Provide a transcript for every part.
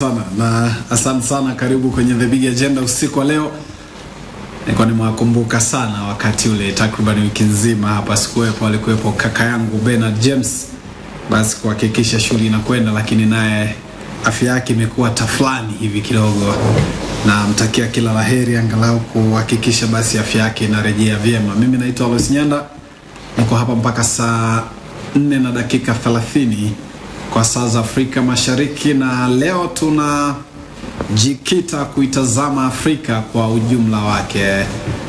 Sana na asante sana, karibu kwenye The Big Agenda usiku wa leo. Nilikuwa nimewakumbuka sana wakati ule takriban wiki nzima hapa sikuwepo, alikuwepo kaka yangu Bernard James, basi kuhakikisha shughuli inakwenda, lakini naye afya yake imekuwa taflani hivi kidogo, na mtakia kila laheri angalau kuhakikisha basi afya yake inarejea vyema. Mimi naitwa Nyanda, niko hapa mpaka saa 4 na dakika 30 kwa saa za Afrika Mashariki, na leo tunajikita kuitazama Afrika kwa ujumla wake.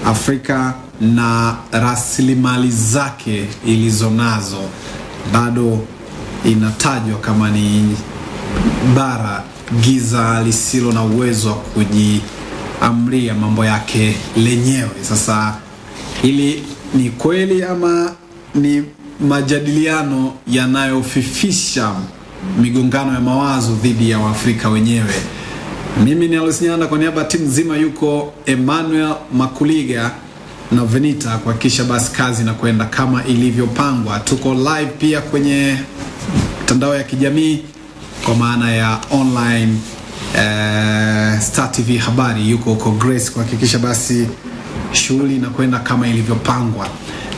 Afrika na rasilimali zake ilizonazo. Bado inatajwa kama ni bara giza lisilo na uwezo wa kujiamlia mambo yake lenyewe. Sasa hili ni kweli ama ni majadiliano yanayofifisha migongano ya mawazo dhidi ya Waafrika wenyewe? Mimi ni Nyanda, kwa niaba ya timu nzima yuko Emmanuel Makuliga na Venita kuhakikisha basi kazi na kwenda kama ilivyopangwa. Tuko live pia kwenye mitandao ya kijamii kwa maana ya online, Star TV habari yuko huko Grace kuhakikisha basi shughuli na kwenda kama ilivyopangwa.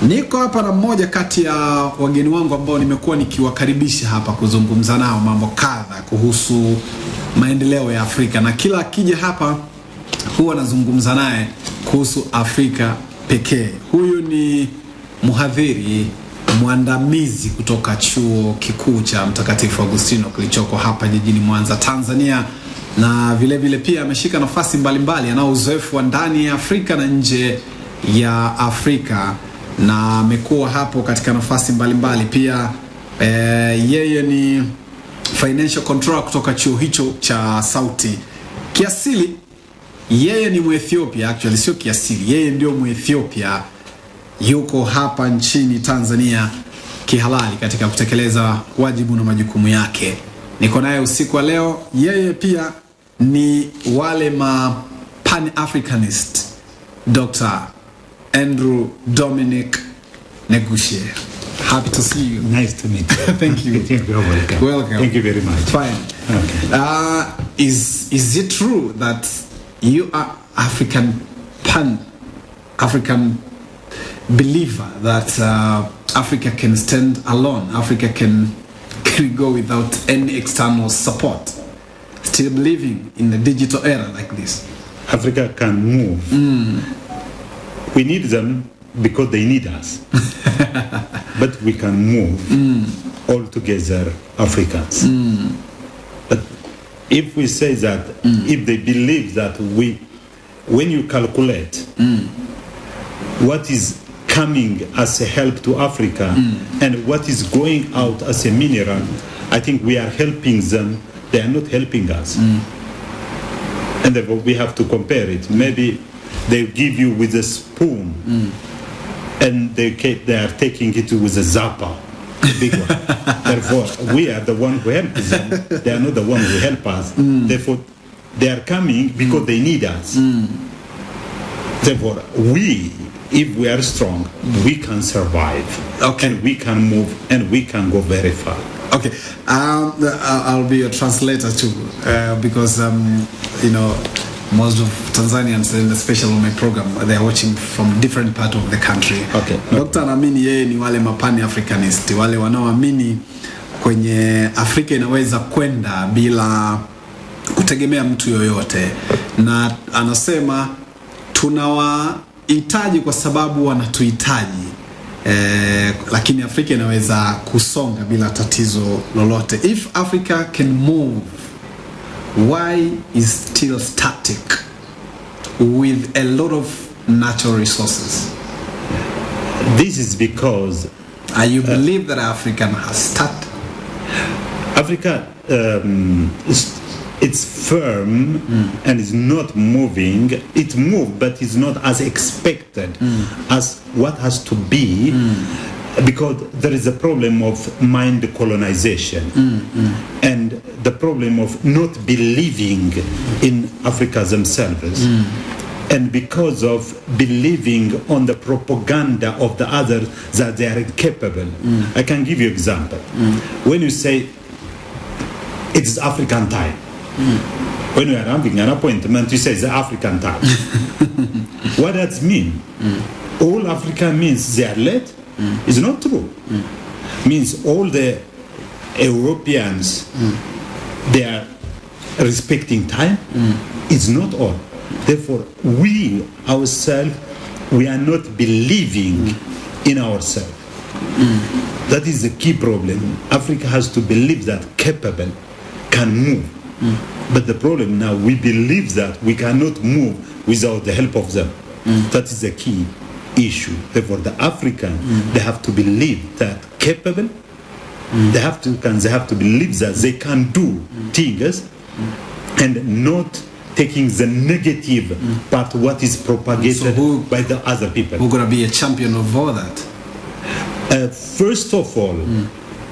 Niko hapa na mmoja kati ya wageni wangu ambao nimekuwa nikiwakaribisha hapa kuzungumza nao mambo kadha kuhusu maendeleo ya Afrika, na kila akija hapa huwa nazungumza naye kuhusu Afrika pekee. Huyu ni mhadhiri mwandamizi kutoka Chuo Kikuu cha Mtakatifu Agustino kilichoko hapa jijini Mwanza, Tanzania, na vile vile pia ameshika nafasi mbalimbali, anao uzoefu wa ndani ya Afrika na nje ya Afrika, na amekuwa hapo katika nafasi mbalimbali pia. Yeye ni financial controller kutoka chuo hicho cha Sauti. Kiasili yeye ni Muethiopia, actually sio kiasili, yeye ndio Muethiopia, yuko hapa nchini Tanzania kihalali katika kutekeleza wajibu na majukumu yake. Niko naye usiku wa leo. Yeye pia ni wale pan-Africanist, Dr. Andrew Dominic Negusie. Happy to see you. Nice to meet you. Thank you. You're welcome. Welcome. Thank you very much. Fine. Okay. Is it true that you are African believer that Africa can stand alone? Africa can go without any external support? Still believing in the digital era like this? Africa can move. We need them because they need us. But we can move all together, Africans. But if we say that, if they believe that when you calculate what is coming as a help to Africa and what is going out as a mineral, I think we are helping them. They are not helping us. And therefore we have to compare it. Maybe they give you with a spoon, and they are taking it with a zapper, big one. Therefore, we are the one who help them. They are not the one who help us. Therefore, they are coming because they need us. Therefore, if we are strong, we can survive. Okay. And we can move, and we can go very far. Okay, I'll be a translator too, because most of Tanzanians, and especially on my program, they are watching from different part of the country. Okay. Dr. Naamini yeye ni wale pan-Africanist, wale wanaoamini kwenye Afrika inaweza kwenda bila kutegemea mtu yoyote, na anasema tunawahitaji kwa sababu wanatuhitaji. Lakini Afrika inaweza kusonga bila tatizo lolote. If Africa can move, why is still static with a lot of natural resources? This is because You believe that Africa has started? Africa it's firm and is not moving. It moved, but it's not as expected as what has to be, because there is a problem of mind colonization and the problem of not believing in Africa themselves. And because of believing on the propaganda of the others that they are incapable. I can give you an example. When you say it's African time, When we are having an appointment, we say the African time. What does it mean? All Africa means they are late? It's not true. Means all the Europeans, they are respecting time? It's not all. Therefore, we ourselves, we are not believing in ourselves. That is the key problem. Africa has to believe that capable can move. But the problem now, we believe that we cannot move without the help of them. That is the key issue. Therefore, the African, they have to believe that capable, they have to believe that they can do things and not taking the negative part, what is propagated by the other people. Who's going to be a champion of all that? First of all,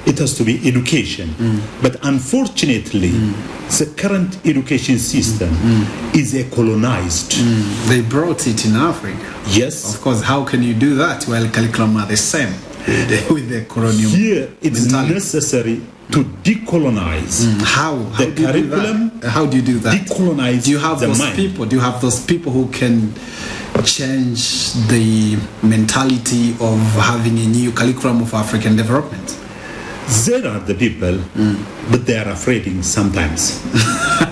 it has to be education. But unfortunately, the current education system is a colonized. They brought it in Africa. Yes. Of course, how can you do that while curriculum are the same with the colonial Here, it's necessary to decolonize how the curriculum. How do you do that? Decolonize do you have the those mind. people? Do you have those people who can change the mentality of having a new curriculum of African development? There are the people, but they are afraid sometimes.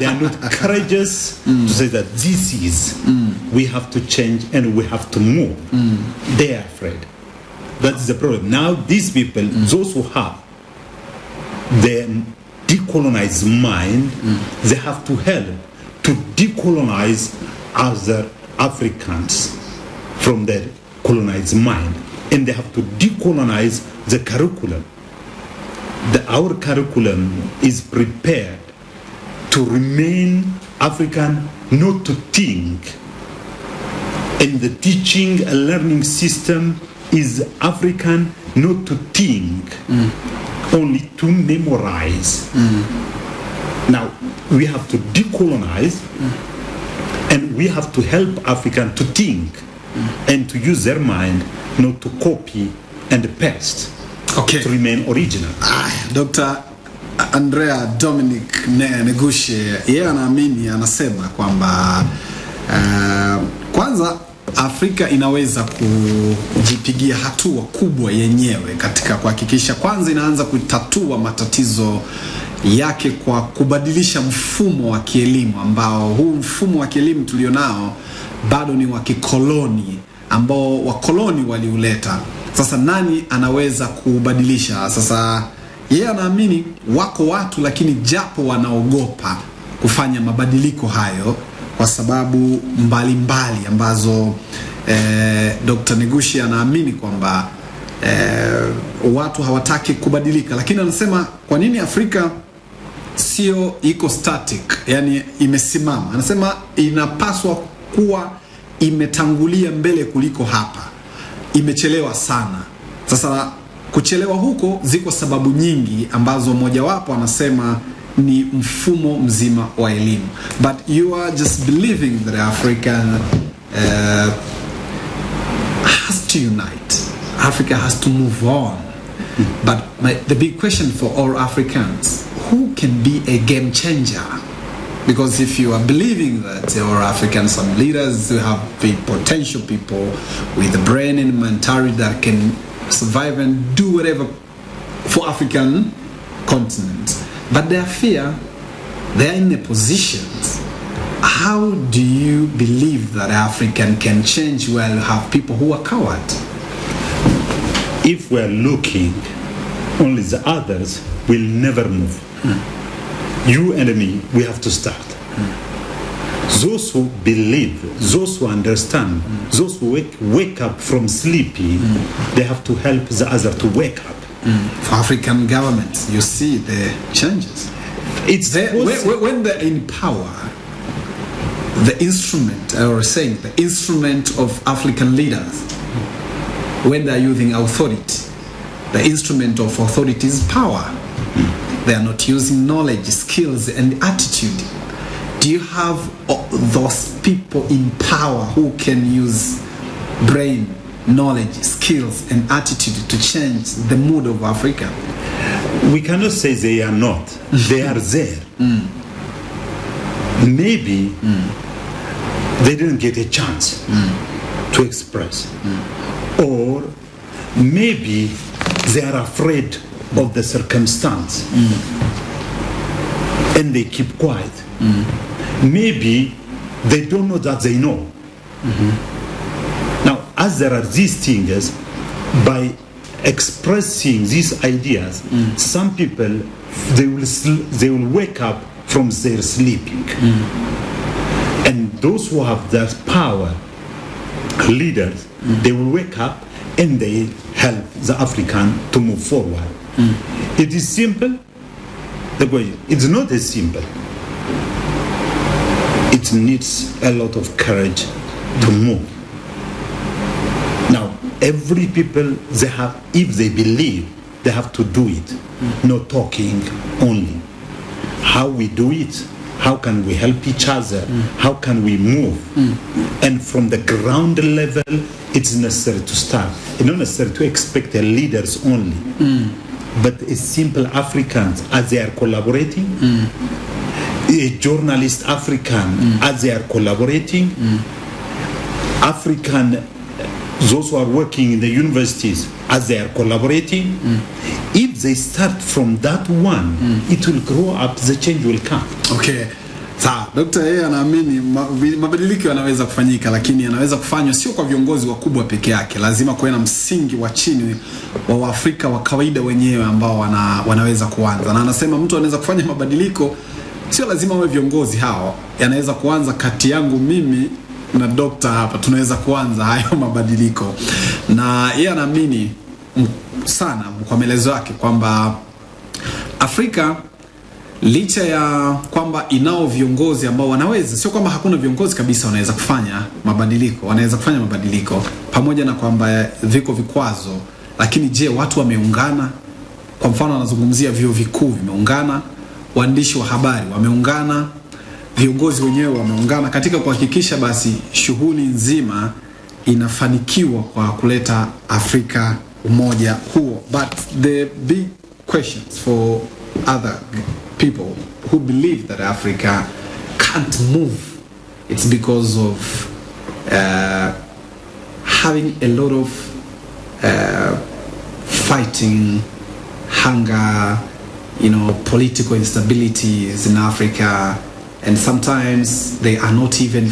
They are not courageous to say that this is, we have to change and we have to move. They are afraid. That is the problem. Now these people, those who have the decolonized mind, they have to help to decolonize other Africans from their colonized mind. And they have to decolonize the curriculum. Our curriculum is prepared to remain African, not to think. And the teaching and learning system is African, not to think, only to memorize. Now, we have to decolonize, and we have to help African to think and to use their mind, not to copy and paste. Okay. To remain original. Dr. Andrea Dominic Negusie, yeye anaamini, anasema kwamba kwanza Afrika inaweza kujipigia hatua kubwa yenyewe katika kuhakikisha kwanza inaanza kutatua matatizo yake kwa kubadilisha mfumo wa kielimu, ambao huu mfumo wa kielimu tulionao bado ni wa kikoloni ambao wakoloni waliuleta. Sasa nani anaweza kubadilisha? Sasa yeye anaamini wako watu, lakini japo wanaogopa kufanya mabadiliko hayo kwa sababu mbalimbali ambazo Dr. Negusie anaamini kwamba watu hawataki kubadilika. Lakini anasema kwa nini Afrika sio iko static, yani imesimama? Anasema inapaswa kuwa imetangulia mbele kuliko hapa, imechelewa sana. Sasa kuchelewa huko ziko sababu nyingi, ambazo mojawapo anasema ni mfumo mzima wa elimu. But you are just believing that Africa has to unite. Africa has to move on. But the big question for all Africans, who can be a game changer? Because if you are believing that there are Africans, some leaders who have the potential people with the brain and mentality that can survive and do whatever for African continent, but they fear they are in the positions. How do you believe that African can change while you have people who are coward? If we are looking only the others will never move. You and me, we have to start. Those who believe, those who understand, those who wake up from sleeping, they have to help the other to wake up. For African governments, you see the changes. It's when they're in power, the instrument, I was saying, the instrument of African leaders, when they're using authority, the instrument of authority is power. They are not using knowledge, skills, and attitude. Do you have those people in power who can use brain, knowledge, skills, and attitude to change the mood of Africa? We cannot say they are not. They are there. maybe they didn't get a chance to express, or maybe they are afraid of the circumstance and they keep quiet. Maybe they don't know that they know. Now, as there are these things, by expressing these ideas, some people they will wake up from their sleeping, and those who have that power, leaders, they will wake up and they help the African to move forward. It is simple. It's not as simple. It needs a lot of courage to move. Now, every people, they have, if they believe, they have to do it, not talking only. How we do it, how can we help each other, how can we move? And from the ground level, it's necessary to start. It's not necessary to expect the leaders only, but as simple Africans, as they are collaborating, a journalist African, as they are collaborating, African, those who are working in the universities, as they are collaborating, if they start from that one, it will grow up, the change will come. Okay. Sawa, Dr. yeye anaamini mabadiliko yanaweza kufanyika, lakini yanaweza kufanywa sio kwa viongozi wakubwa peke yake. Lazima kuwe na msingi wa chini wa Waafrika wa kawaida wenyewe ambao wanaweza kuanza. Na anasema mtu anaweza kufanya mabadiliko, sio lazima wawe viongozi hao. Yanaweza kuanza kati yangu mimi na Dr. hapa, tunaweza kuanza hayo mabadiliko. Na yeye anaamini sana kwa maelezo yake kwamba Afrika licha ya kwamba inao viongozi ambao wanaweza, sio kwamba hakuna viongozi kabisa wanaweza kufanya mabadiliko, wanaweza kufanya mabadiliko pamoja na kwamba viko vikwazo, lakini je, watu wameungana? Kwa mfano anazungumzia vyuo vikuu vimeungana, waandishi wa habari wameungana, viongozi wenyewe wameungana katika kuhakikisha basi shughuli nzima inafanikiwa kwa kuleta Afrika umoja huo. But the big questions for other people who believe that Africa can't move, it's because of having a lot of fighting, hunger, political instabilities in Africa, and sometimes they are not even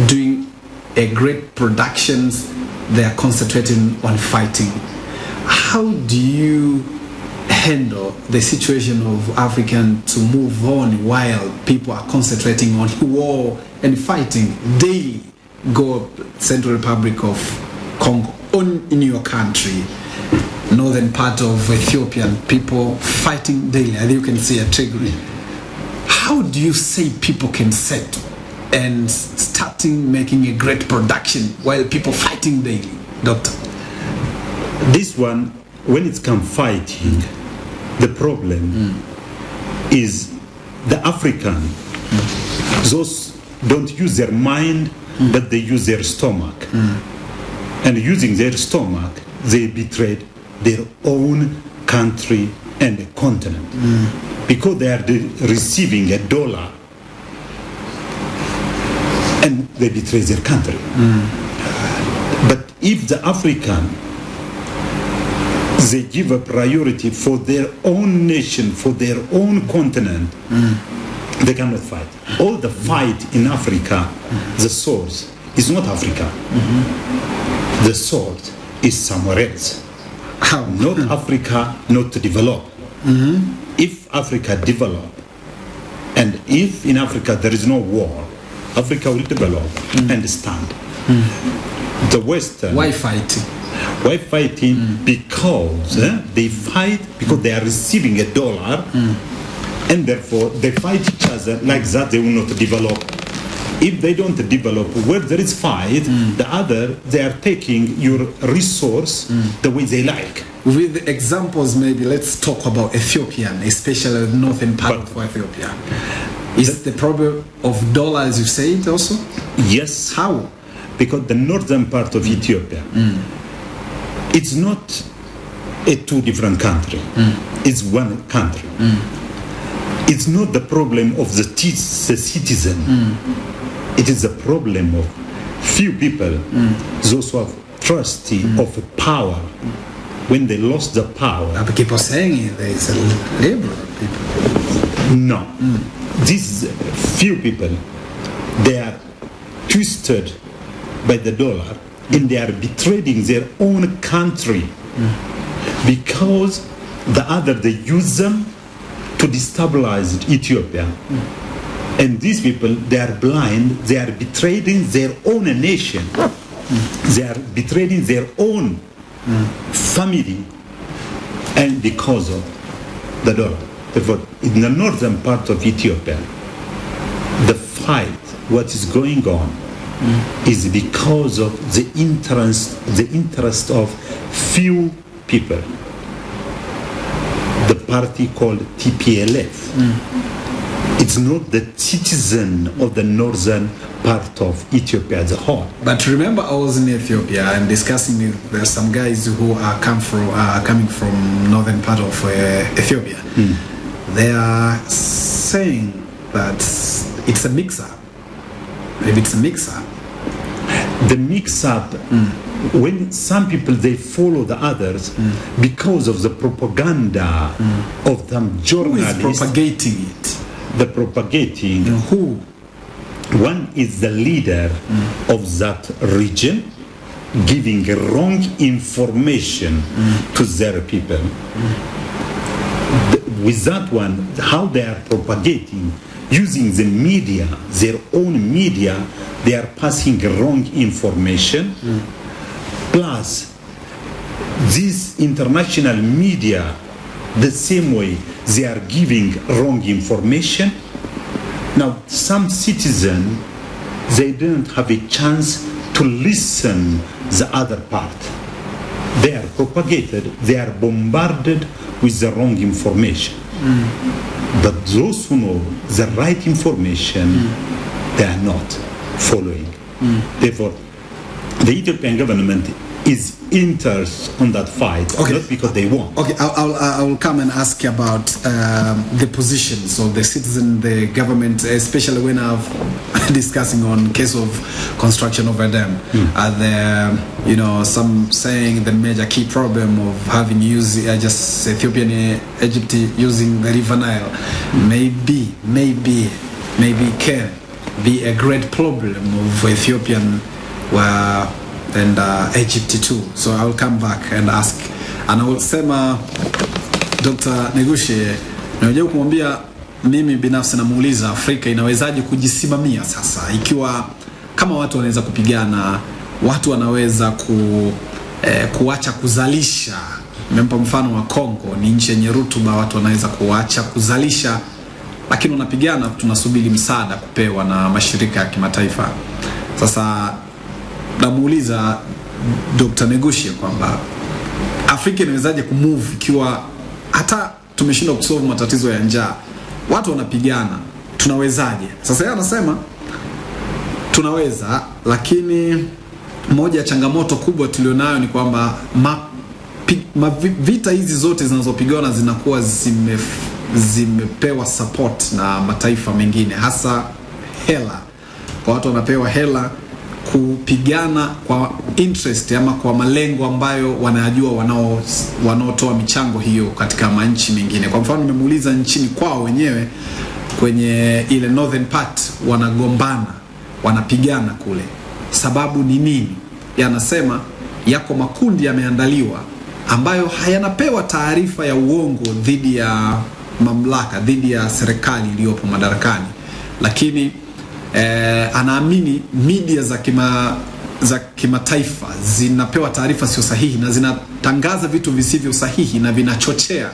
doing a great productions, they are concentrating on fighting. How do you handle the situation of African to move on while people are concentrating on war and fighting daily? Go Central Republic of Congo, in your country, northern part of Ethiopian people fighting daily, as you can see a Tigray. How do you say people can settle and starting making a great production while people fighting daily, Doctor? This one, when it comes fighting, the problem is the African. Those don't use their mind, but they use their stomach. And using their stomach, they betrayed their own country and the continent. Because they are receiving $1 and they betray their country. But if the African, they give a priority for their own nation, for their own continent, they cannot fight. All the fight in Africa, the source is not Africa. The source is somewhere else. How? Not Africa, not to develop. If Africa develop, and if in Africa there is no war, Africa will develop and stand. The Western... Why fighting? Why fighting? Because they fight because they are receiving $1, and therefore they fight each other like that. They will not develop. If they don't develop, where there is fight, the other, they are taking your resource the way they like. With examples, maybe let's talk about Ethiopian, especially the northern part of Ethiopia. Is the problem of dollars, you say it also? Yes. How? Because the northern part of Ethiopia, it's not a two different country. It's one country. it's not the problem of the citizen. It is the problem of few people, those who have trust of power. When they lost the power. But people saying there is a liberal people. No. These few people, they are twisted by the dollar and they are betraying their own country because the other, they use them to destabilize Ethiopia. And these people, they are blind, they are betraying their own nation. They are betraying their own family, and because of the dollar. Therefore, in the northern part of Ethiopia, the fight, what is going on, is because of the interest of few people. The party called TPLF. It's not the citizen of the northern part of Ethiopia as a whole. But remember, I was in Ethiopia and discussing with some guys who are coming from northern part of Ethiopia. They are saying that it's a mix-up. Maybe it's a mix-up. The mix-up, when some people, they follow the others because of the propaganda of them journalists. Who is propagating it? The propagating. Who? One is the leader of that region, giving wrong information to their people. With that one, how they are propagating, using the media, their own media, they are passing wrong information. Plus, this international media, the same way, they are giving wrong information. Now, some citizens, they don't have a chance to listen the other part. They are propagated, they are bombarded with the wrong information. But those who know the right information, they are not following. Therefore, the Ethiopian government is interested on that fight, not because they want. Okay, I will come and ask you about the positions of the citizen, the government, especially when I'm discussing on case of construction over them. Some saying the major key problem of having used just Ethiopian Egypt using the River Nile maybe can be a great problem of Ethiopian and Egypt too. So I will come back and ask, and I will sema Dr. Negusie, najua kumwambia mimi binafsi namuuliza Afrika inawezaje kujisimamia sasa, ikiwa kama watu wanaweza kupigana, watu wanaweza kuacha kuzalisha. Nimempa mfano wa Kongo, ni nchi yenye rutuba, watu wanaweza kuacha kuzalisha, lakini wanapigana, tunasubiri msaada kupewa na mashirika ya kimataifa. Sasa namuuliza Dr. Negusie kwamba Afrika inawezaje kumove ikiwa hata tumeshindwa kusolve matatizo ya njaa, watu wanapigana, tunawezaje? Sasa yeye anasema tunaweza, lakini moja ya changamoto kubwa tulionayo ni kwamba vita hizi zote zinazopigana zinakuwa zimepewa support na mataifa mengine, hasa hela. Kwa watu wanapewa hela kupigana kwa interest ama kwa malengo ambayo wanajua wanaotoa michango hiyo katika manchi mengine. Kwa mfano nimemuuliza nchini kwao wenyewe kwenye ile northern part wanagombana, wanapigana kule. Sababu ni nini? Yanasema yako makundi yameandaliwa ambayo hayanapewa taarifa ya uongo dhidi ya mamlaka, dhidi ya serikali iliyopo madarakani. Lakini anaamini media za kimataifa zinapewa taarifa sio sahihi na zinatangaza vitu visivyo sahihi na vinachochea,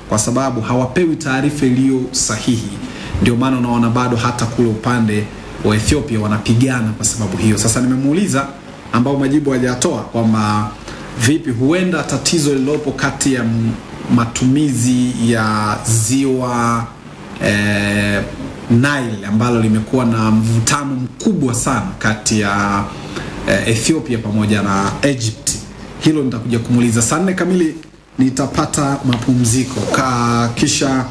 kwa sababu hawapewi taarifa iliyo sahihi. Ndio maana unaona bado hata kule upande wa Ethiopia wanapigana kwa sababu hiyo. Sasa nimemuuliza, ambao majibu hajatoa, kwamba vipi huenda tatizo lilopo kati ya matumizi ya ziwa Nile ambalo limekuwa na mvutano mkubwa sana kati ya Ethiopia pamoja na Egypt. Hilo nitakuja kumuuliza. Saa 4 kamili nitapata mapumziko. Kisha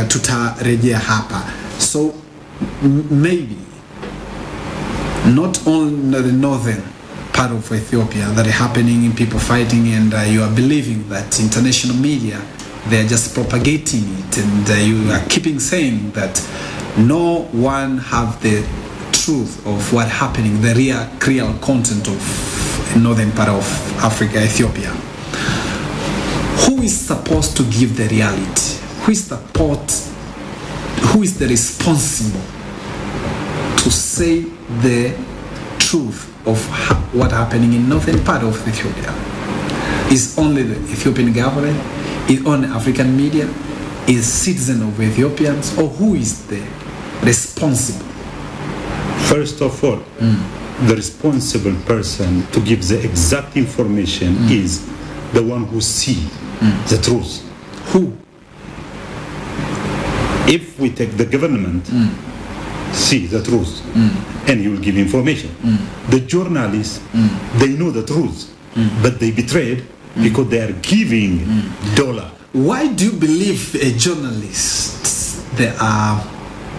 tutarejea hapa. So maybe not on the northern part of Ethiopia that are happening, people fighting, and you are believing that international media, they are just propagating it, and you are keeping saying that no one have the truth of what happening, the real content of northern part of Africa, Ethiopia. Who is supposed to give the reality? Who is the responsible to say the truth of what happening in northern part of Ethiopia? Is only the Ethiopian government? Is only African media? Is citizen of Ethiopians? Or who is the responsible? First of all, the responsible person to give the exact information is the one who see the truth. Who? If we take the government, see the truth, and he will give information. The journalists, they know the truth, but they betrayed because they are giving dollar. Why do you believe journalists, they are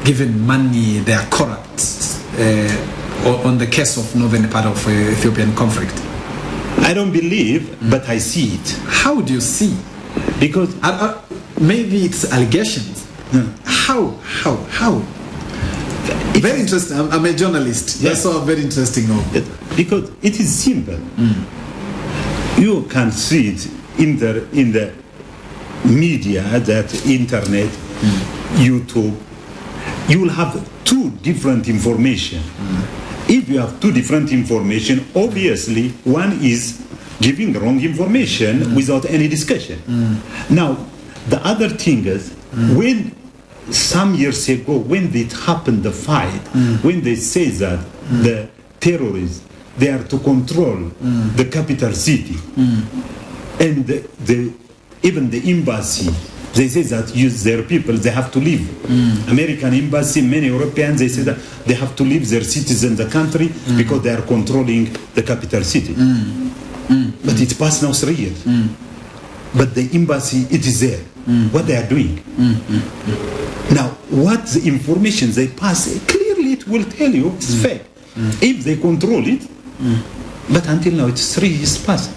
given money, they are corrupt on the case of northern part of Ethiopian conflict? I don't believe, but I see it. How do you see? Because maybe it's allegations. How? Very interesting. I'm a journalist. Yeah. That's all very interesting. Because it is simple. You can see it in the media, that internet, YouTube. You will have two different information. If you have two different information, obviously one is giving wrong information without any discussion. Now, the other thing is, when some years ago, when it happened, the fight, when they say that the terrorists, they are to control the capital city, and even the embassy, they say that use their people, they have to leave. American embassy, many Europeans, they say that they have to leave their citizens the country because they are controlling the capital city. But it passed now 3 years. But the embassy, it is there. What they are doing. Now, what the information they pass, clearly it will tell you it's fake. If they control it, but until now it's 3 years past.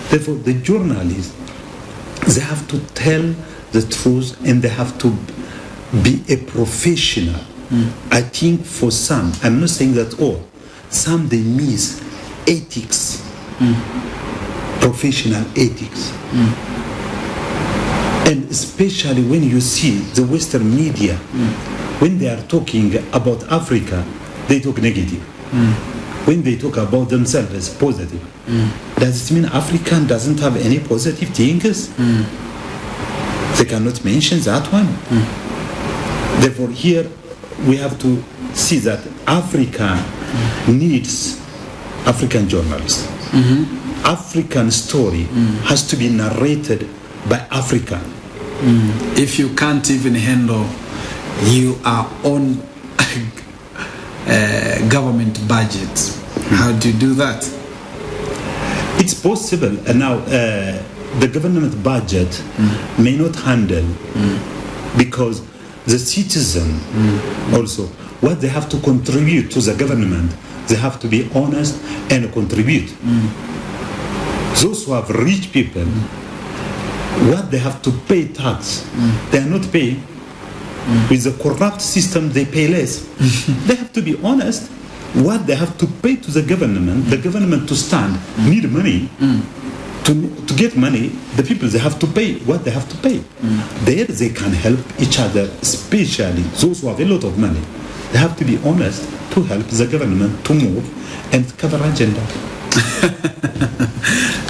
Therefore, the journalists, they have to tell the truth, and they have to be a professional. I think for some, I'm not saying that all, some they miss ethics, professional ethics. And especially when you see the Western media, when they are talking about Africa, they talk negative. When they talk about themselves as positive, does it mean African doesn't have any positive things? They cannot mention that one. Therefore, here we have to see that Africa needs African journalists. African story has to be narrated by Africa. If you can't even handle your own government budget, how do you do that? It's possible. And now the government budget may not handle because the citizen also, what they have to contribute to the government, they have to be honest and contribute. Those who have rich people, what they have to pay tax, they are not paying. With the corrupt system, they pay less. They have to be honest. What they have to pay to the government to stand, need money. To get money, the people, they have to pay what they have to pay. There they can help each other, especially those who have a lot of money. They have to be honest to help the government to move and cover agenda.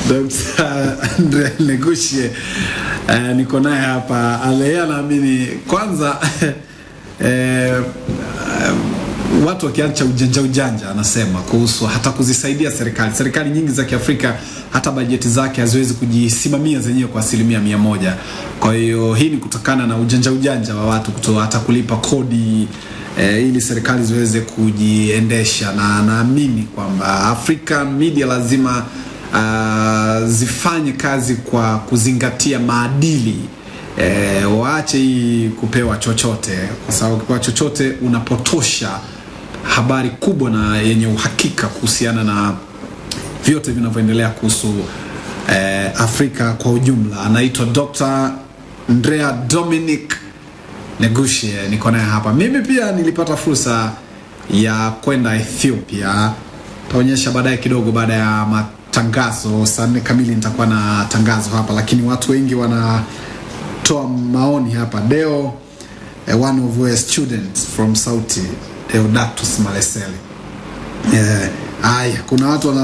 Dr. Negusie, niko naye hapa. Alea naamini kwanza watu wakiacha ujanja anasema kuhusu hata kuzisaidia serikali nyingi za Kiafrika, hata bajeti zake haziwezi kujisimamia zenyewe kwa 100%. Kwa hiyo hii ni kutokana na ujanja wa watu kutoa hata kulipa kodi ili serikali ziweze kujiendesha. Na naamini kwamba African media lazima zifanye kazi kwa kuzingatia maadili waache hii kupewa chochote, kwa sababu ukipewa chochote unapotosha habari kubwa na yenye uhakika kuhusiana na vyote vinavyoendelea kuhusu Afrika kwa ujumla. Anaitwa Dr. Andrea Dominic Negusie, niko naye hapa. Mimi pia nilipata fursa ya kwenda Ethiopia. Taonyesha baadaye kidogo, baada ya matangazo saa 4 kamili nitakuwa na tangazo hapa, lakini watu wengi wanatoa maoni hapa. Deo, one of our students from Sauti, Deodatus Maleseli. Kuna watu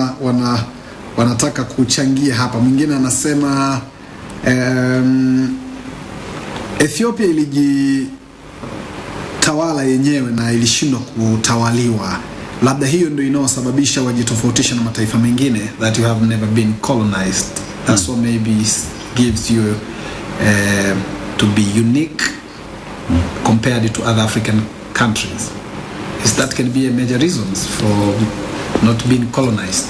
wanataka kuchangia hapa. Mwingine anasema Ethiopia ilijitawala yenyewe na ilishindwa kutawaliwa. Labda hiyo ndio inaosababisha wajitofautisha na mataifa mengine, that you have never been colonized. That's what maybe gives you to be unique compared to other African countries. Is that can be a major reasons for not being colonized?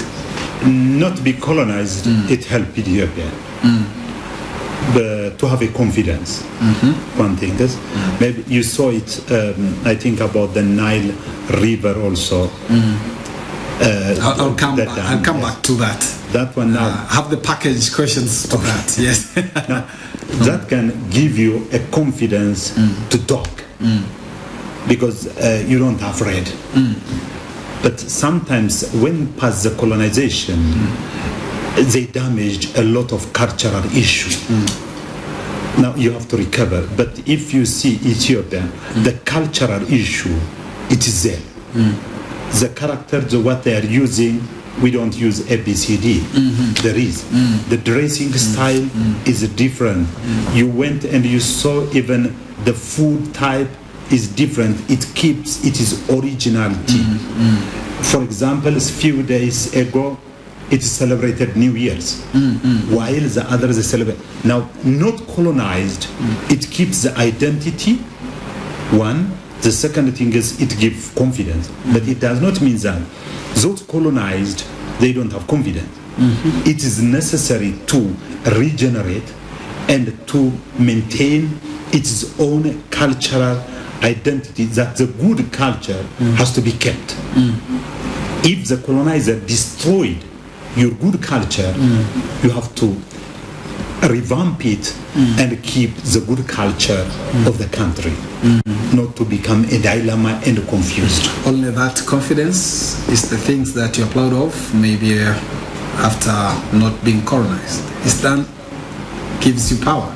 Not be colonized, it helped Ethiopia. But to have a confidence. One thing is, maybe you saw it, I think about the Nile River also. I'll come back to that. That one now. Have the package questions to that, yes. Now, that can give you a confidence to talk. Because you don't have read. But sometimes when past the colonization, they damaged a lot of cultural issues. Now you have to recover. But if you see Ethiopia, the cultural issue, it is there. The characters, what they are using, we don't use ABCD. There is. The dressing style is different. You went and you saw even the food type is different. It keeps its originality. For example, a few days ago, it celebrated New Year's, while the others celebrate. Now, not colonized, it keeps the identity, one. The second thing is it gives confidence. But it does not mean that those colonized, they don't have confidence. It is necessary to regenerate and to maintain its own cultural identity, that the good culture has to be kept. If the colonizer destroyed your good culture, you have to revamp it and keep the good culture of the country, not to become a dilemma and confused. Only that confidence is the things that you're proud of, maybe after not being colonized. Is that gives you power?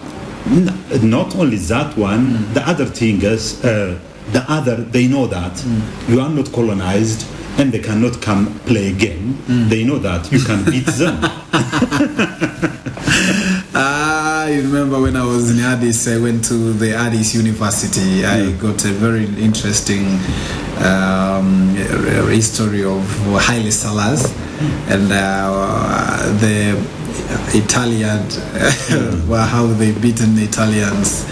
No, not only that one, the other thing is, they know that you are not colonized and they cannot come play a game. They know that you can beat them. I remember when I was in Addis, I went to the Addis University. I got a very interesting history of Haile Selassie and the Italian, how they beaten the Italians.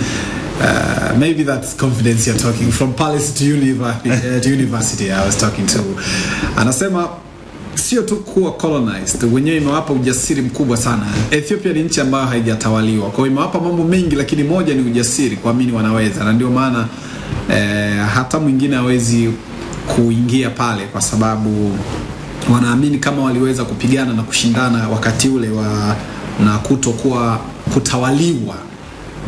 Maybe that's confidence you're talking from palace to university I was talking to. Anasema sio tu kuwa colonized, wenyewe imewapa ujasiri mkubwa sana. Ethiopia ni nchi ambayo haijatawaliwa, kwa hiyo imewapa mambo mengi, lakini moja ni ujasiri, kuamini wanaweza, na ndio maana hata mwingine hawezi kuingia pale, kwa sababu wanaamini kama waliweza kupigana na kushindana wakati ule na kutokuwa kutawaliwa,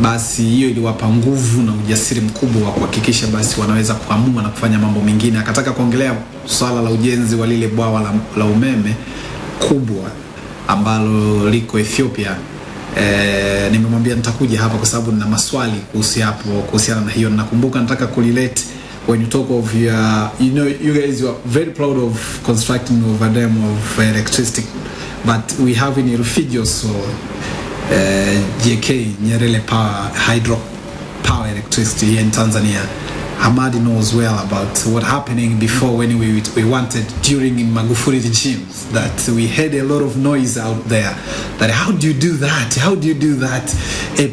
basi hiyo iliwapa nguvu na ujasiri mkubwa wa kuhakikisha basi wanaweza kuamua na kufanya mambo mengine. Akataka kuongelea swala la ujenzi wa lile bwawa la umeme kubwa ambalo liko Ethiopia. Nimemwambia nitakuja hapa kwa sababu nina maswali kuhusiana na hiyo. Nakumbuka nataka kulilete when you talk of you guys are very proud of constructing of a dam of electricity, but we have in Rufiji also JK Nyerere hydro power electricity here in Tanzania. Hamadi knows well about what happening before when we wanted during Magufuli regimes, that we had a lot of noise out there that how do you do that a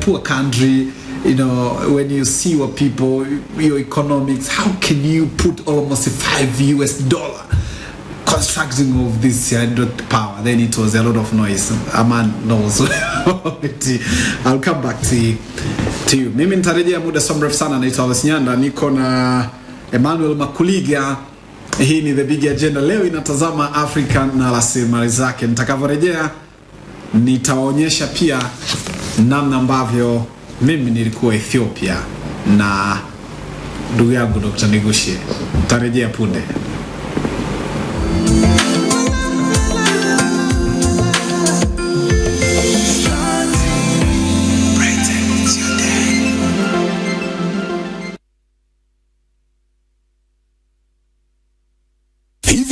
poor country, when you see what people, your economics, how can you put almost $5 constructing of this hydropower, then it was a lot of noise. A man knows. I'll come back to you. Mimi nitarejea muda so mrefu sana. Naitwa Nyanda, niko na Emmanuel Makuliga. Hii ni The Big Agenda. Leo inatazama Afrika na rasilimali zake. Nitakavyorejea nitaonyesha pia namna ambavyo mimi nilikuwa Ethiopia na ndugu yangu Dr. Negusie. Nitarejea punde.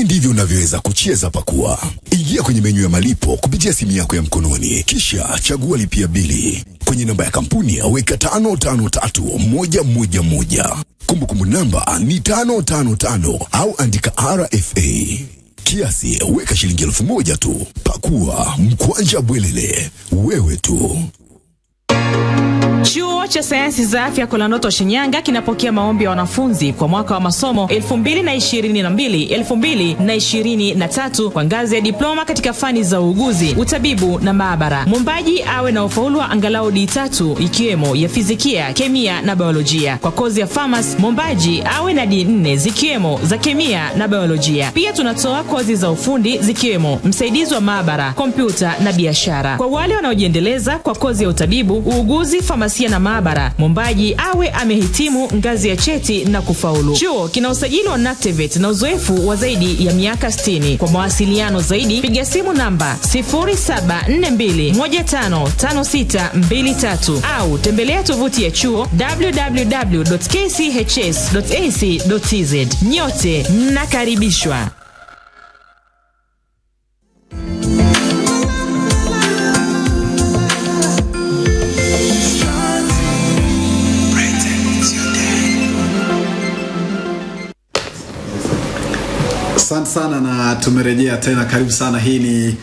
Ndivyo unavyoweza kucheza pakua. Ingia kwenye menyu ya malipo kupitia simu yako ya mkononi, kisha chagua lipia bili. Kwenye namba ya kampuni weka 553111. Kumbukumbu namba ni 555 au andika RFA. Kiasi weka shilingi 1000 tu. Pakua mkwanja bwelele, wewe tu. Chuo cha Sayansi za Afya Kolandoto Shinyanga kinapokea maombi ya wanafunzi kwa mwaka wa masomo 2022-2023 kwa ngazi ya diploma katika fani za uuguzi, utabibu na maabara. Mwombaji awe na ufaulu wa angalau D3 ikiwemo ya fizikia, kemia na biolojia. Kwa kozi ya pharmacy, mwombaji awe na D4 zikiwemo za kemia na biolojia. Pia tunatoa kozi za ufundi zikiwemo msaidizi wa maabara, kompyuta na biashara. Kwa wale wanaojiendeleza kwa kozi ya utabibu, uuguzi, famasia na maabara, mwombaji awe amehitimu ngazi ya cheti na kufaulu. Chuo kina usajili wa NACTVET na uzoefu wa zaidi ya miaka 60. Kwa mawasiliano zaidi piga simu namba 0742155623 au tembelea tovuti ya chuo www.kchs.ac.tz. Nyote mnakaribishwa. Asante sana na tumerejea tena, karibu sana. Hii ni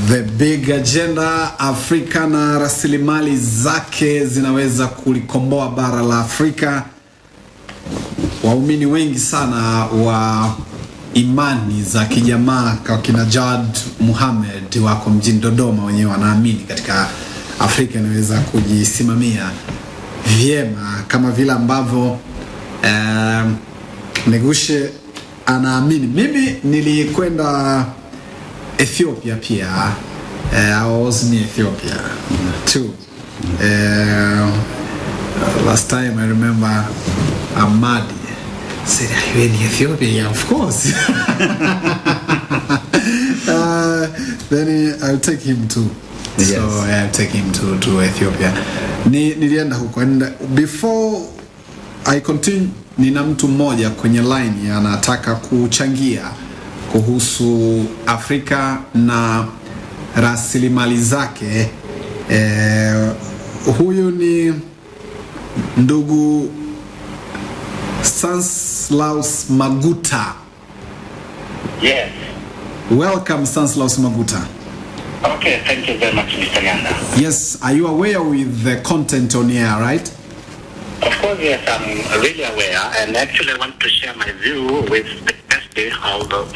The Big Agenda. Afrika na rasilimali zake zinaweza kulikomboa bara la Afrika. Waumini wengi sana wa imani za kijamaa kwa kina Jad Muhammad wako mjini Dodoma, wenyewe wanaamini katika Afrika inaweza kujisimamia vyema kama vile ambavyo Negusie anaamini. Mimi nilikwenda Ethiopia pia. I was in Ethiopia too. Last time I remember Ahmadi said, "Are you in Ethiopia?" Yeah, of course. Then I'll take him to. Yes. So I'll take him to Ethiopia. Nilienda huko, and before I continue, nina mtu mmoja kwenye line anataka kuchangia kuhusu Afrika na rasilimali zake. Huyu ni ndugu Stanislaus Maguta. Yes. Welcome, Stanislaus Maguta. Okay, thank you very much, Mr. Nyanda. Yes, are you aware with the content on here, right? Of course, yes, I'm really aware, and actually I want to share my view with the guest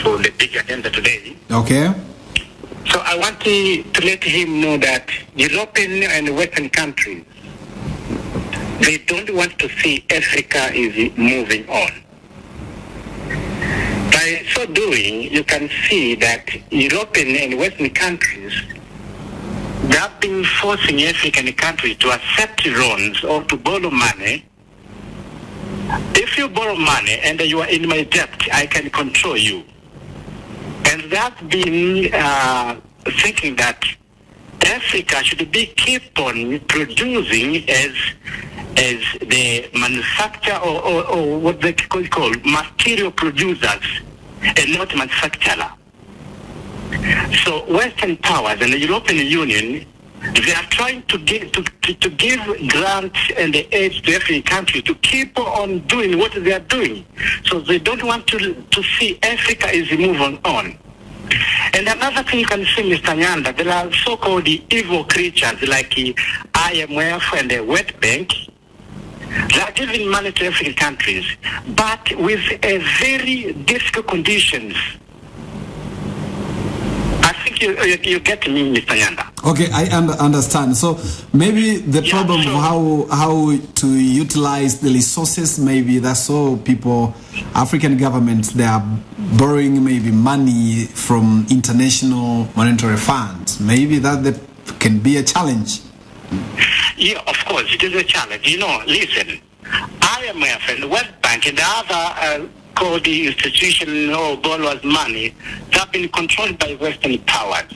for the Big Agenda today. Okay. So I want to let him know that European and Western countries, they don't want to see Africa is moving on. By so doing, you can see that European and Western countries, they have been forcing African countries to accept loans or to borrow money. If you borrow money and you are in my debt, I can control you. And they have been thinking that Africa should be keep on producing as the manufacturer or what they call material producers and not manufacturer. So Western powers and the European Union, they are trying to give grants and aid to every country to keep on doing what they are doing. So they don't want to see Africa is moving on. And another thing you can see, Mr. Nyanda, there are so-called evil creatures like IMF and the World Bank. They are giving money to African countries, but with a very difficult conditions. you get me, Mr. Yanda. Okay, I understand. So maybe the problem of how to utilize the resources, maybe that's all people, African governments, they are borrowing maybe money from international monetary funds. Maybe that can be a challenge. Yeah, of course, it is a challenge. Listen, IMF and World Bank and the other called the institution or borrowers' money, they have been controlled by Western powers.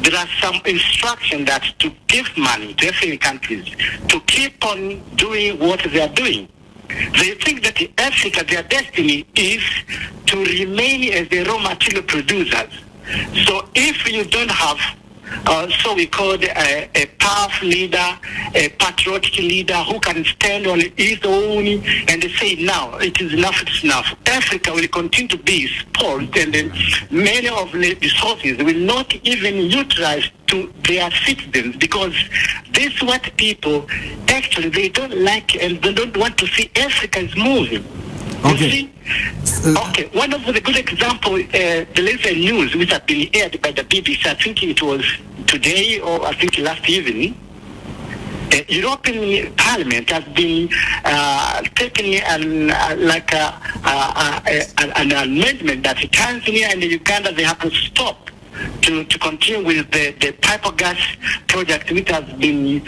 There are some instructions that to give money to African countries to keep on doing what they are doing. They think that Africa, their destiny is to remain as the raw material producers. So if you don't have so we called a powerful leader, a patriotic leader who can stand on his own and say, now it is enough, it's enough. Africa will continue to be spoiled, and many of the resources will not even utilize to their citizens, because these white people, actually, they don't like and they don't want to see Africa is moving. Okay. Okay, one of the good examples, there is a news which has been aired by the BBC, I think it was today or I think last evening. European Parliament has been taking an amendment that Tanzania and Uganda, they have to stop to continue with the pipe gas project which has been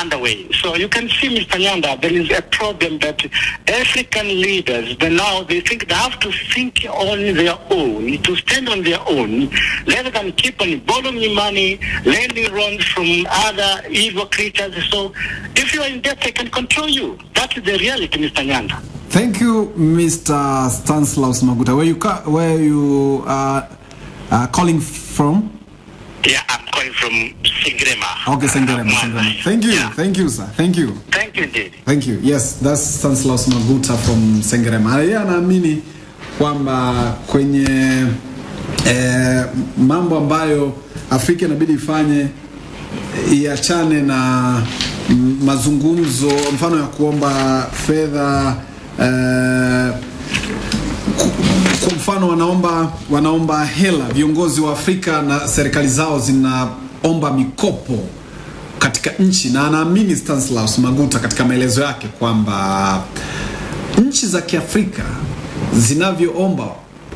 underway. So you can see, Mr. Nyanda, there is a problem that African leaders, they think they have to think on their own, to stand on their own, rather than keep on borrowing money, lending loans from other evil creatures. So if you are in debt, they can control you. That is the reality, Mr. Nyanda. Thank you, Mr. Stanislaus Maguta. Where you calling from? Yeah, I'm calling from Sengerema. Okay, Sengerema. Thank you. Yeah. Thank you, sir. Thank you. Thank you indeed. Thank you. Yes, that's Stanislaus Maguta from Sengerema. Yeye anaamini kwamba kwenye mambo ambayo Afrika inabidi ifanye, iachane na mazungumzo, mfano ya kuomba fedha, kwa mfano wanaomba hela, viongozi wa Afrika na serikali zao zinaomba mikopo katika nchi, na anaamini Stanislaus Maguta katika maelezo yake kwamba nchi za Kiafrika zinavyoomba,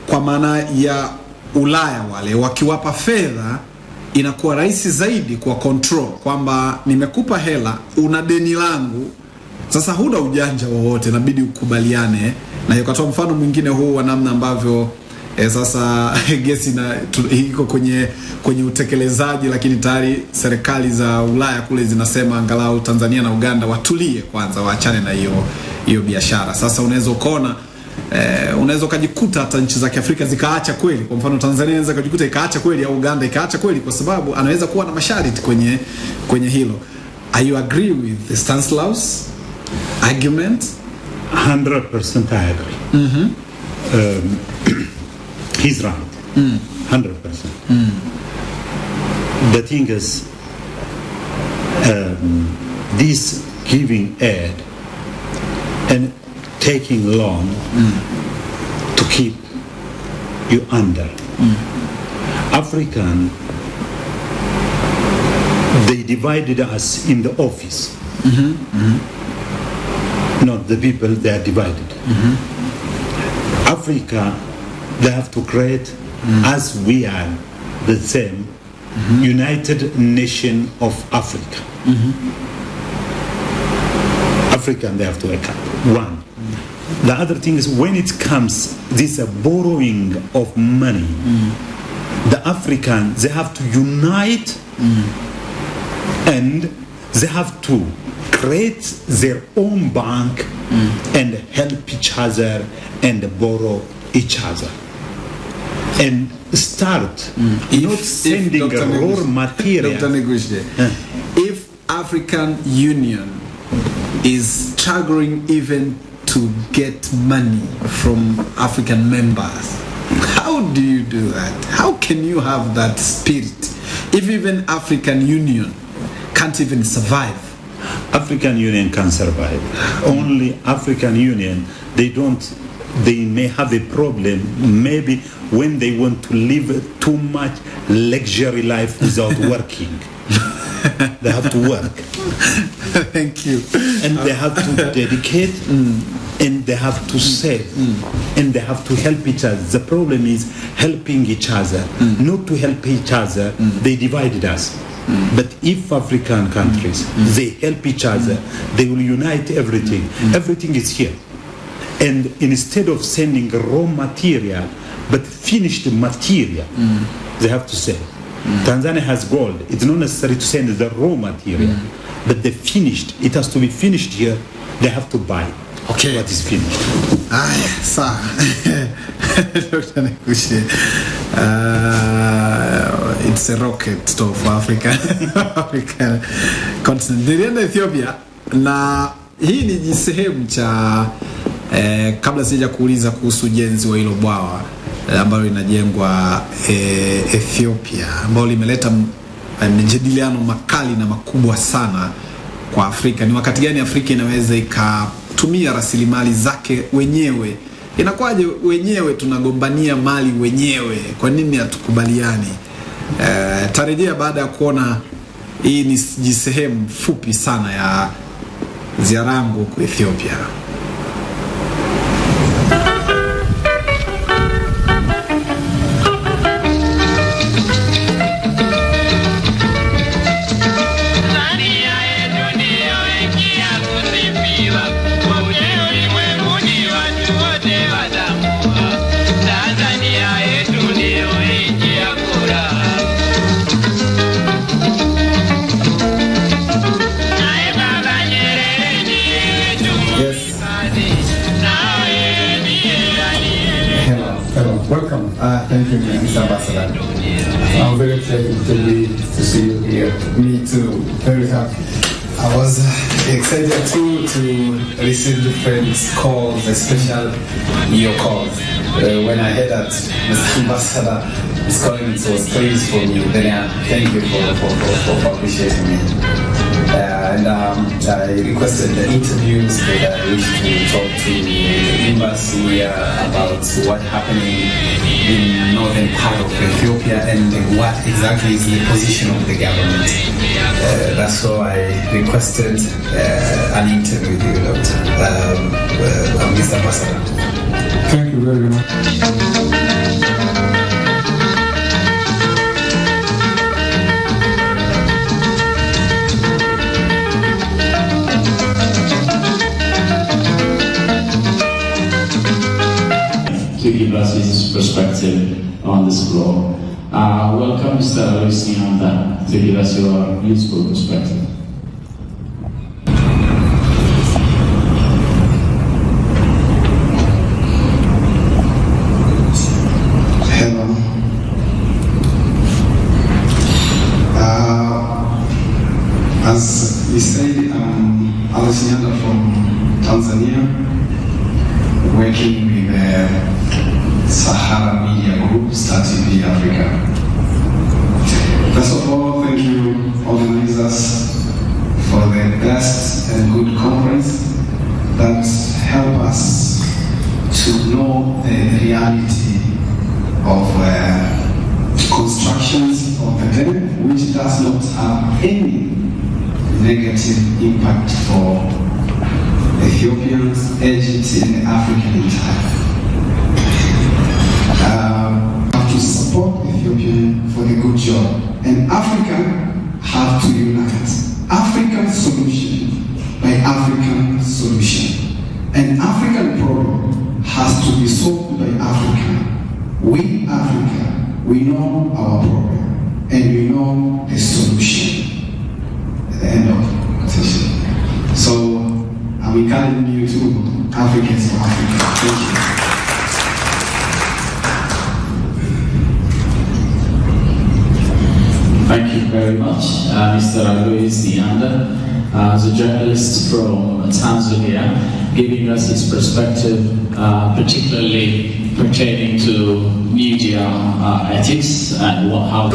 kwa maana ya Ulaya, wale wakiwapa fedha inakuwa rahisi zaidi kwa control, kwamba nimekupa hela, una deni langu, sasa huna ujanja wowote, inabidi ukubaliane. Na yakatoa mfano mwingine huu wa namna ambavyo sasa gesi iko kwenye utekelezaji, lakini tayari serikali za Ulaya kule zinasema angalau Tanzania na Uganda watulie kwanza, waachane na hiyo biashara. Sasa unaweza kujikuta hata nchi za Kiafrika zikaacha kweli. Kwa mfano Tanzania inaweza kujikuta ikaacha kweli, au Uganda ikaacha kweli, kwa sababu anaweza kuwa na masharti kwenye hilo. Are you agree with the Stanislaus argument? 100% I agree. He's right. 100%. The thing is, this giving aid and taking loan to keep you under. African, they divided us in the office. Not the people, they are divided. Africa, they have to create, as we are the same, United Nation of Africa. African, they have to wake up. One. The other thing is, when it comes this borrowing of money, the Africans, they have to unite and they have to create their own bank and help each other and borrow each other and start not sending raw material. Dr. Negusie, if African Union is struggling even to get money from African members, how do you do that? How can you have that spirit if even African Union can't even survive? African Union can survive. Only African Union, they don't they may have a problem maybe when they want to live too much luxury life without working. They have to work. Thank you. And they have to dedicate, and they have to save, and they have to help each other. The problem is helping each other. Not to help each other, they divided us. But if African countries, they help each other, they will unite everything. Everything is here. And instead of sending raw material, but finished material, they have to sell. Tanzania has gold. It's not necessary to send the raw material, but the finished, it has to be finished here. They have to buy what is finished. Sawa. Dr. Negusie, it's a rocket store for Africa. African continent. Nilienda Ethiopia na hii ni sehemu cha kabla sija kuuliza kuhusu ujenzi wa hilo bwawa ambalo linajengwa Ethiopia, ambalo limeleta mjadiliano makali na makubwa sana kwa Afrika. Ni wakati gani Afrika inaweza ikatumia rasilimali zake wenyewe? Inakuwaje wenyewe tunagombania mali wenyewe? Kwa nini hatukubaliani? Tarejea baada ya kuona hii ni sehemu fupi sana ya ziara yangu kwa Ethiopia. Welcome. Thank you, Mr. Ambassador. I'm very excited to see you here. Me too. Very happy. I was excited too to receive different calls, especially your calls. When I heard that Mr. Ambassador is calling, it was praise for me. Then thank you for appreciating me. And I requested the interviews that I wish to talk to the embassy about what's happening in northern part of Ethiopia and what exactly is the position of the government. That's why I requested an interview with you, Mr. Ambassador. Thank you very much. To give us his perspective on this floor. Welcome Mr. Ajenda to give us your useful perspective. Hello. As we said, I'm Ajenda from Tanzania, working with Sahara Media Group, starting in Africa. First of all, thank you organizers for the best and good conference that help us to know the reality of constructions of the dam, which does not have any negative impact for Ethiopians, Egypt, and Africa entire. Have to support Ethiopia for the good job, and Africa have to unite. African solution by African solution. An African problem has to be solved by Africa. We Africa, we know our problem, and we know the solution. At the end of the session. So I'm encouraging you to Africans for Africa. Thank you. Thank you very much, Mr. Ajenda, as a journalist from Tanzania, giving us his perspective, particularly pertaining to media ethics and how.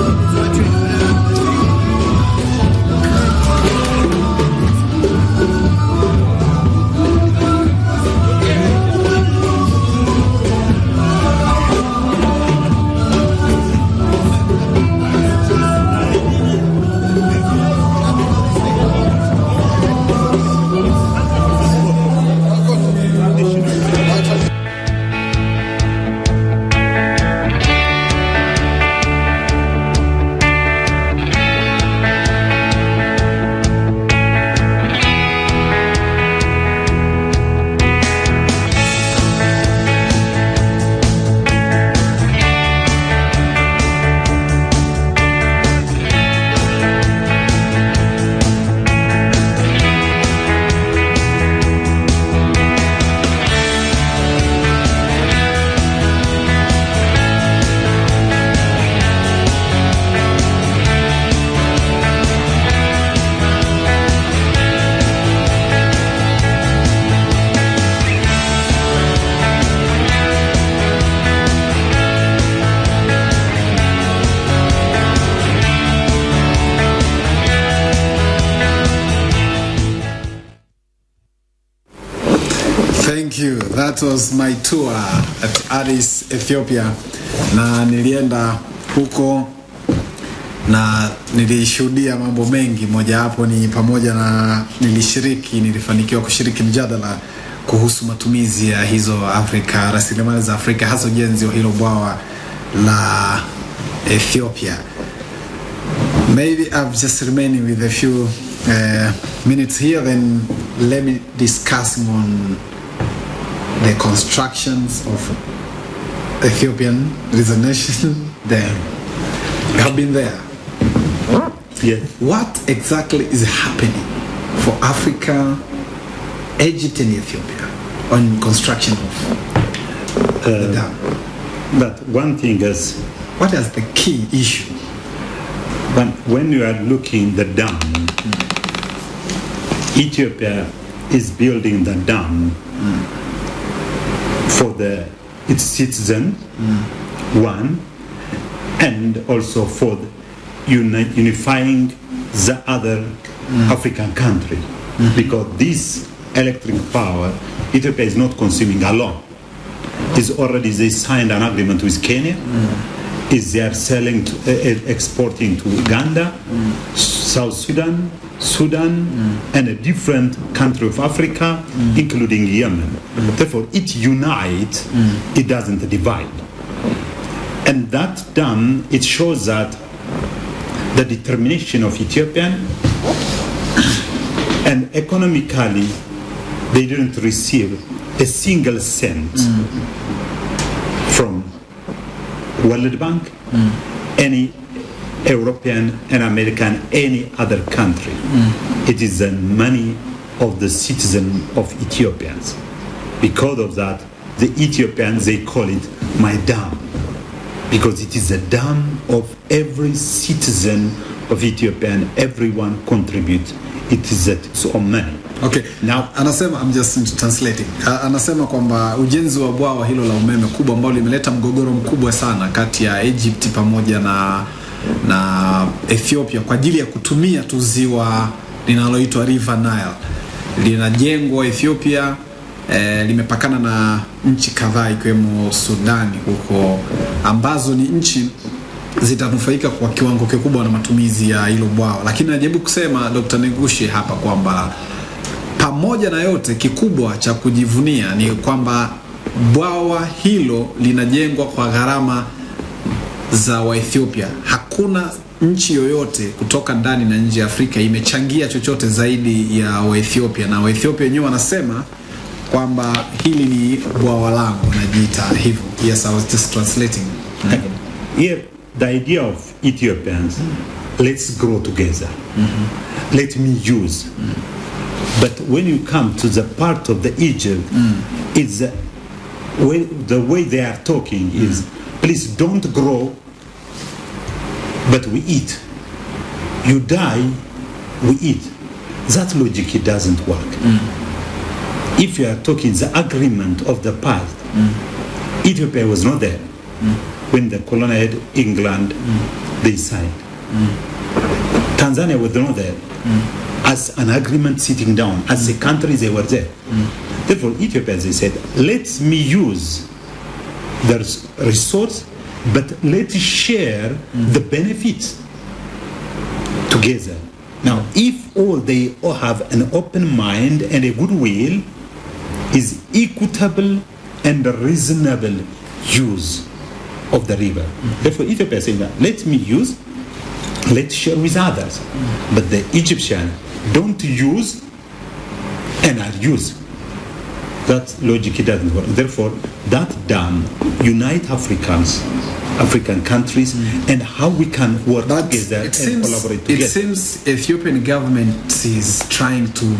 that was my tour at Addis, Ethiopia, na nilienda huko na nilishuhudia mambo mengi. Moja hapo ni pamoja na nilifanikiwa kushiriki mjadala kuhusu matumizi ya hizo Afrika, rasilimali za Afrika, hasa ujenzi wa hilo bwawa la Ethiopia. Maybe I'm just remaining with a few minutes here, then let me discuss on the constructions of Ethiopian. There is a nation there. You have been there. Yeah. What exactly is happening for Africa, Egypt and Ethiopia on construction of the dam? But one thing is, what is the key issue? when you are looking the dam, Ethiopia is building the dam for its citizen, one, and also for unifying the other African country, because this electric power Ethiopia is not consuming alone. They signed an agreement with Kenya. They are selling exporting to Uganda, South Sudan, and a different country of Africa, including Yemen. Therefore, it unites, it doesn't divide. And that dam, it shows that the determination of Ethiopian, and economically, they didn't receive a single cent from World Bank, any European and American, any other country. It is the money of the citizen of Ethiopians. Because of that, the Ethiopians, they call it my dam, because it is a dam of every citizen of Ethiopia, and everyone contributes. It is its own money. Okay. Now, anasema, I'm just translating. Anasema kwamba ujenzi wa bwawa hilo la umeme kubwa ambalo limeleta mgogoro mkubwa sana kati ya Egypt pamoja na Ethiopia kwa ajili ya kutumia tu ziwa linaloitwa River Nile. Linajengwa Ethiopia, limepakana na nchi kadhaa ikiwemo Sudani huko, ambazo ni nchi zitanufaika kwa kiwango kikubwa na matumizi ya hilo bwawa. Lakini najaribu kusema Dr. Negusie hapa kwamba pamoja na yote, kikubwa cha kujivunia ni kwamba bwawa hilo linajengwa kwa gharama za Waethiopia. Hakuna nchi yoyote kutoka ndani na nje ya Afrika imechangia chochote zaidi ya Waethiopia, na Waethiopia wenyewe wanasema kwamba hili ni bwawa langu, wanajiita hivyo. Yes, I was just translating. Here, the idea of Ethiopians, let's grow together. Let me use. But when you come to the part of the Egypt, it's the way they are talking is, please don't grow, but we eat. You die, we eat. That logic, it doesn't work. If you are talking the agreement of the past, Ethiopia was not there when the colonial England they signed. Tanzania was not there as an agreement sitting down. As a country, they were there. Therefore, Ethiopia, they said, let me use the resource, but let's share the benefits together. Now, if they all have an open mind and a goodwill, is equitable and reasonable use of the river. Therefore, Ethiopia is saying that let me use, let's share with others. But the Egyptian don't use and are used. That logic, it doesn't work. Therefore, that dam unite African countries, and how we can work together and collaborate together. It seems Ethiopian government is trying to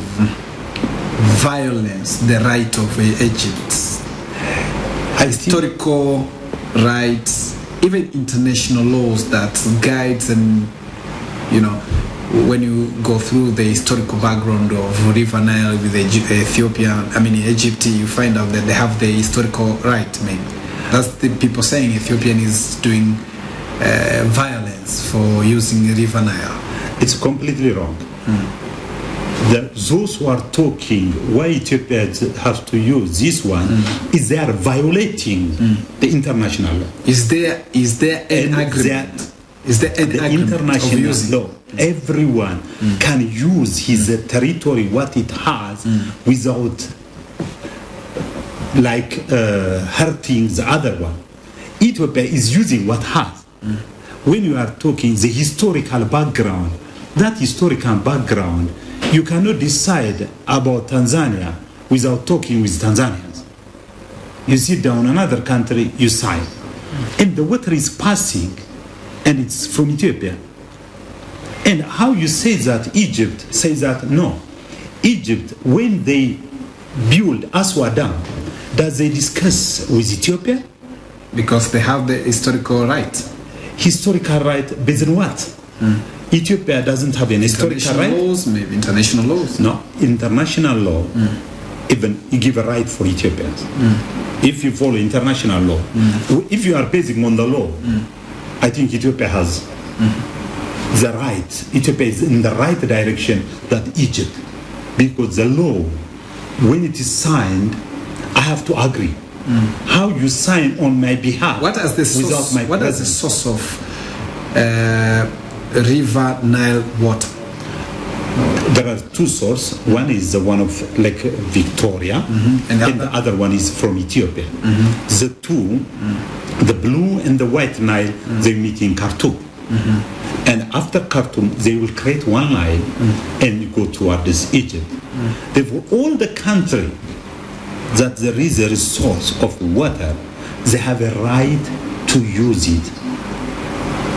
violence the right of Egypt. Historical rights, even international laws that guides, and when you go through the historical background of River Nile with Egypt, you find out that they have the historical right. Maybe that's the people saying Ethiopian is doing violence for using River Nile. It's completely wrong. those who are talking why Ethiopia has to use this one is they are violating the international law. Is there an agreement? Is there an the agreement international of law? Everyone can use his territory, what it has, without hurting the other one. Ethiopia is using what has. When you are talking the historical background, that historical background, you cannot decide about Tanzania without talking with Tanzanians. You sit down another country, you sign, and the water is passing, and it's from Ethiopia. And how you say that Egypt says that no. Egypt, when they build Aswa Dam, does they discuss with Ethiopia? Because they have the historical right. Historical right based on what? Ethiopia doesn't have an historical right. Laws, maybe international laws. No, international law even give a right for Ethiopians. If you follow international law, if you are basing on the law, I think Ethiopia has the right. Ethiopia is in the right direction that Egypt, because the law, when it is signed, I have to agree. How you sign on my behalf? What is the source? Without my what is the source of River Nile water? There are two sources. One is the one of Lake Victoria, and the other one is from Ethiopia. The two, the blue and the white Nile, they meet in Khartoum. And after Khartoum, they will create one Nile and go towards Egypt. Therefore, all the country that there is a resource of water, they have a right to use it.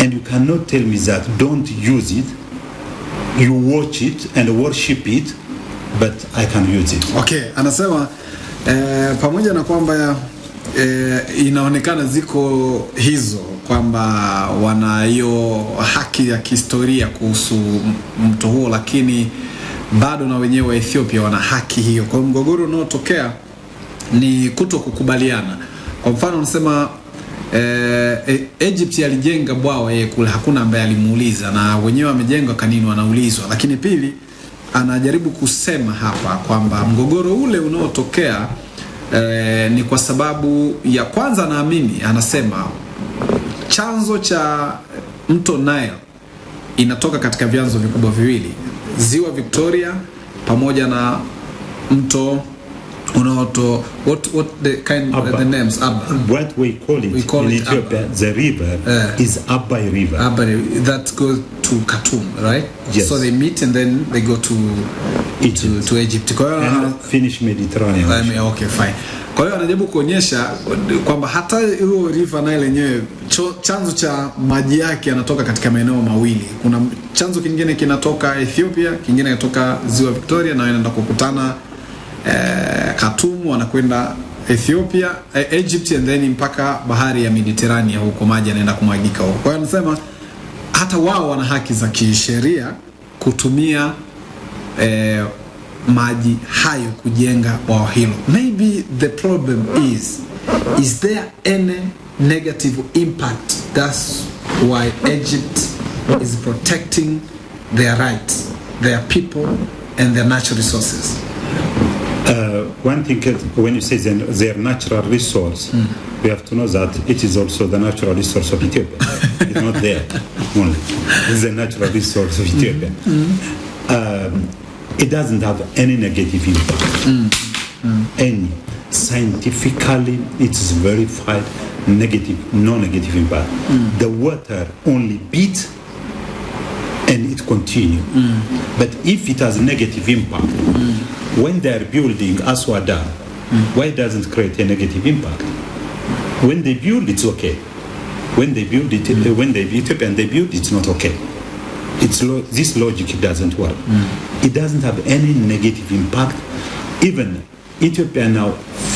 And you cannot tell me that don't use it. You watch it and worship it, but I can use it. Okay, anasema pamoja na kwamba inaonekana ziko hizo kwamba wana hiyo haki ya kihistoria kuhusu mto huo, lakini bado na wenyewe wa Ethiopia wana haki hiyo. Kwa mgogoro unaotokea ni kuto kukubaliana. Kwa mfano unasema Egypt alijenga bwawa kule, hakuna ambaye alimuuliza, na wenyewe wamejenga kanini wanaulizwa. Lakini pili, anajaribu kusema hapa kwamba mgogoro ule unaotokea ni kwa sababu ya kwanza, naamini anasema chanzo cha mto Nile inatoka katika vyanzo vikubwa viwili, ziwa Victoria pamoja na mto unaoto what the kind Abba. The names Abba. What we call it in Ethiopia, Abba. the river is Abba River. Abba, that goes to Khartoum, right? Yes. So they meet and then they go to Egypt. To Egypt. Kwa hiyo and finish Mediterranean. Okay, fine. Kwa hiyo anajaribu kuonyesha kwamba hata hiyo River Nile yenyewe chanzo cha maji yake yanatoka katika maeneo mawili. Kuna chanzo kingine kinatoka Ethiopia, kingine kinatoka ziwa Victoria, na wanaenda kukutana Khartoum, wanakwenda Ethiopia, Egypt, and then mpaka bahari ya Mediterranean, huko maji yanaenda kumwagika huko. Kwa hiyo anasema hata wao wana haki za kisheria kutumia maji hayo kujenga bwawa hilo. Maybe the problem is there any negative impact? That's why Egypt is protecting their rights, their people, and their natural resources. One thing, when you say their natural resource, we have to know that it is also the natural resource of Ethiopia. It's not there only. It's the natural resource of Ethiopia. It doesn't have any negative impact. Any. Scientifically, it's verified no negative impact. The water only beats and it continues. But if it has negative impact, when they are building Aswa Dam, why doesn't it create a negative impact? When they build, it's okay. When they build it, when they build it and they build, it's not okay. This logic doesn't work. It doesn't have any negative impact. Even Ethiopia now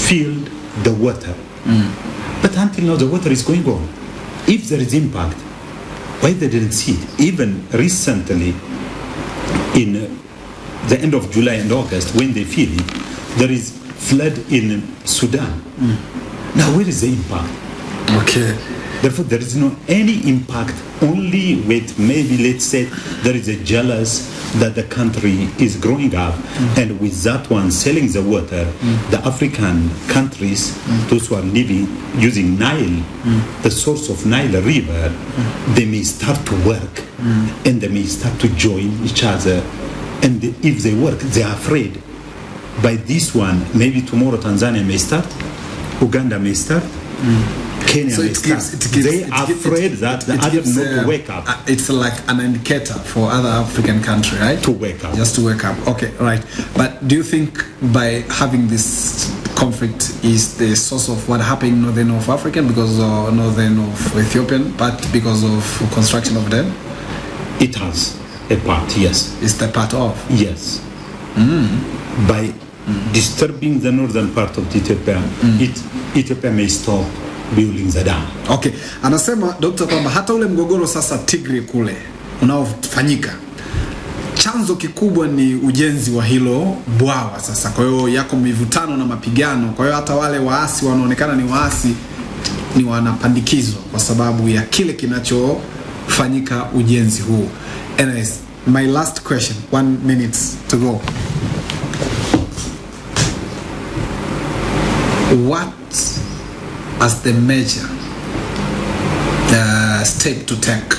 filled the water. But until now, the water is going on. If there is impact, why they didn't see it? Even recently, in the end of July and August, when they feel it, there is flood in Sudan. Now, where is the impact? Okay. Therefore, there is no any impact, only with maybe, let's say, there is a jealous that the country is growing up, and with that one selling the water, the African countries, those who are living using Nile, the source of Nile River, they may start to work, and they may start to join each other, and if they work, they are afraid. By this one, maybe tomorrow Tanzania may start, Uganda may start, Kenya so may start. They are afraid that the others not to wake up. It's like an indicator for other African countries, right? To wake up. Just to wake up. Okay, right. But do you think by having this conflict is the source of what happened in northern of Africa because of northern of Ethiopian, but because of construction of them? It has a part, yes. Is the part of? Yes. By disturbing the northern part of Ethiopia, Ethiopia may stop building the dam. Okay, anasema Dr. kwamba hata ule mgogoro sasa Tigray kule unaofanyika, chanzo kikubwa ni ujenzi wa hilo bwawa sasa. Kwa hiyo yako mivutano na mapigano. Kwa hiyo hata wale waasi wanaonekana ni waasi ni wanapandikizwa kwa sababu ya kile kinachofanyika ujenzi huu. Anyways, my last question, 1 minute to go. What as the major step to take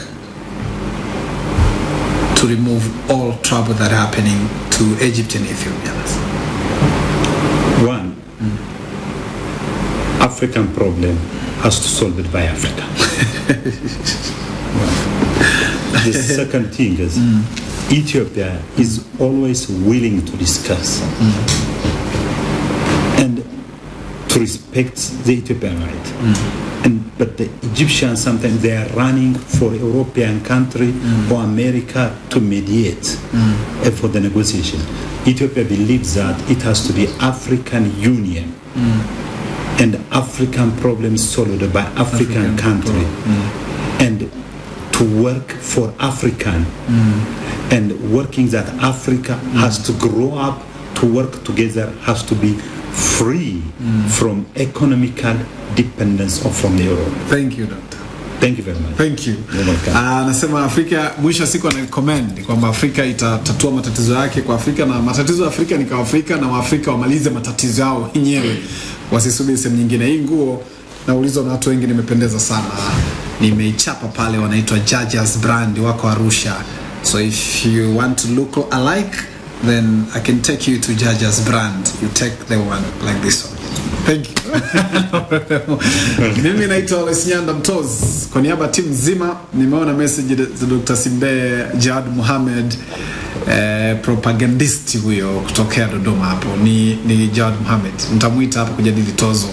to remove all trouble that are happening to Egypt and Ethiopians? One, African problem has to solve it by Africa. The second thing is Ethiopia is always willing to discuss and to respect the Ethiopian right. But the Egyptians sometimes they are running for European country or America to mediate for the negotiation. Ethiopia believes that it has to be African Union and African problems solved by African country and to work for African and working that Africa has to grow up to work together, has to be free from economical dependence from Europe. Thank you, Doctor. Thank you very much. Thank you. Anasema Afrika mwisho siku anarecommend kwamba Afrika itatatua matatizo yake kwa Afrika na matatizo ya Afrika ni kwa Afrika na Waafrika wamalize matatizo yao wenyewe. Wasisubiri sehemu nyingine. Hii nguo naulizwa na watu wengi nimependeza sana. Nimeichapa pale wanaitwa Judges brand wako Arusha. So if you want to look alike then I can take you to Judges brand. You take the one like this one. Thank you. Mimi naitwa Nyanda Mtozi. Kwa niaba timu nzima nimeona message za Dr. Simbe Jad Mohamed propagandisti huyo kutokea Dodoma hapo. Ni Jad Mohamed. Nitamuita hapo kujadili tozo.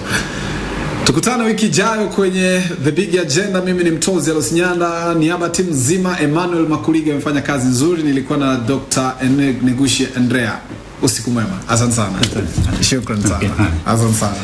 Tukutane wiki ijayo kwenye The Big Agenda. Mimi ni Mtozi Nyanda, niaba timu nzima. Emmanuel Makuliga amefanya kazi nzuri. Nilikuwa na Dr. Negusie Andrea. Usiku mwema. Asante sana. Shukrani sana. Asante sana.